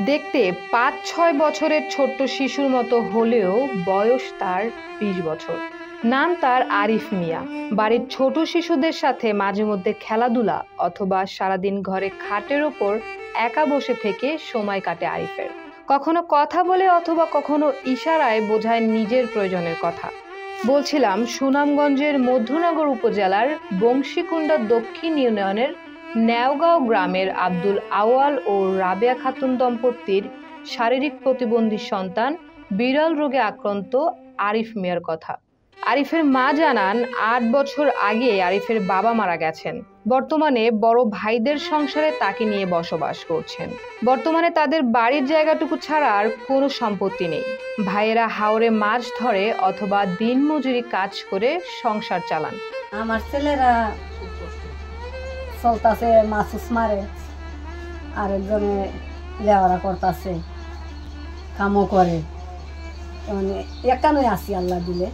দেখতে ৫-৬ বছরের ছোট্ট শিশুর মতো হলেও বয়স তার ২০ বছর। নাম তার আরিফ মিয়া। বাড়ির ছোট শিশুদের সাথে মাঝে মধ্যে খেলাধুলা অথবা সারাদিন ঘরে খাটের ওপর একা বসে থেকে সময় কাটে আরিফের। কখনো কথা বলে অথবা কখনো ইশারায় বোঝায় নিজের প্রয়োজনের কথা। বলছিলাম সুনামগঞ্জের মধ্যনগর উপজেলার বংশীকুণ্ডা দক্ষিণ ইউনিয়নের নেওগাঁও গ্রামের আব্দুল আওয়াল ও রাবেয়া খাতুন দম্পতির শারীরিক প্রতিবন্ধী সন্তান বিরল রোগে আক্রান্ত আরিফ মিয়ার কথা। আরিফের মা জানান ৮ বছর আগে আরিফের বাবা মারা গেছেন। বর্তমানে বড় ভাইদের সংসারে তাকে নিয়ে বসবাস করছেন। বর্তমানে তাদের বাড়ির জায়গাটুকু ছাড়া আর কোনো সম্পত্তি নেই। ভাইয়েরা হাওরে মাছ ধরে অথবা দিনমজুরি কাজ করে সংসার চালান। আমার ছেলেরা চলতেছে, মাছ মারে, আরেকজনে লেওয়ারা করতেছে, কামও করে, মানে একানই আছি আল্লাহ দিলে।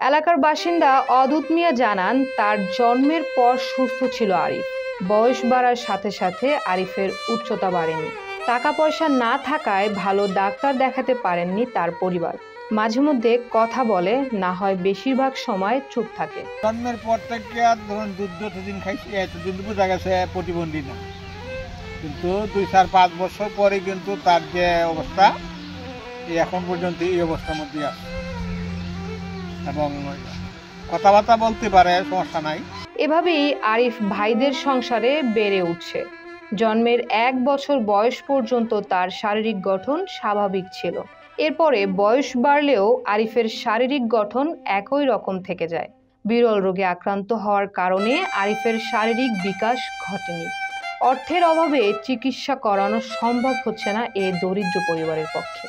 এলাকার বাসিন্দা অদূত মিয়া জানান তার জন্মের পর সুস্থ ছিল আরিফ। বয়স বাড়ার সাথে সাথে আরিফের উচ্চতা বাড়েনি। টাকা পয়সা না থাকায় ভালো ডাক্তার দেখাতে পারেননি তার পরিবার। মাঝে মধ্যে কথা বলে, না হয় বেশিরভাগ সময় চুপ থাকে। জন্মের পর থেকে ধরুন দুধ যতদিন খাইছি এতদিন বোঝা গেছে প্রতিবন্ধী না, কিন্তু ২-৪-৫ বছর পরে কিন্তু তার যে অবস্থা এখন পর্যন্ত এই অবস্থার মধ্যে আছে এবং কথাবার্তা বলতে পারে, সমস্যা নাই। এভাবেই আরিফ ভাইদের সংসারে বেড়ে উঠছে। জন্মের ১ বছর বয়স পর্যন্ত তার শারীরিক গঠন স্বাভাবিক ছিল। এরপরে বয়স বাড়লেও আরিফের শারীরিক গঠন একই রকম থেকে যায়। বিরল রোগে আক্রান্ত হওয়ার কারণে আরিফের শারীরিক বিকাশ ঘটেনি। অর্থের অভাবে চিকিৎসা করানো সম্ভব হচ্ছে না এ দরিদ্র পরিবারের পক্ষে।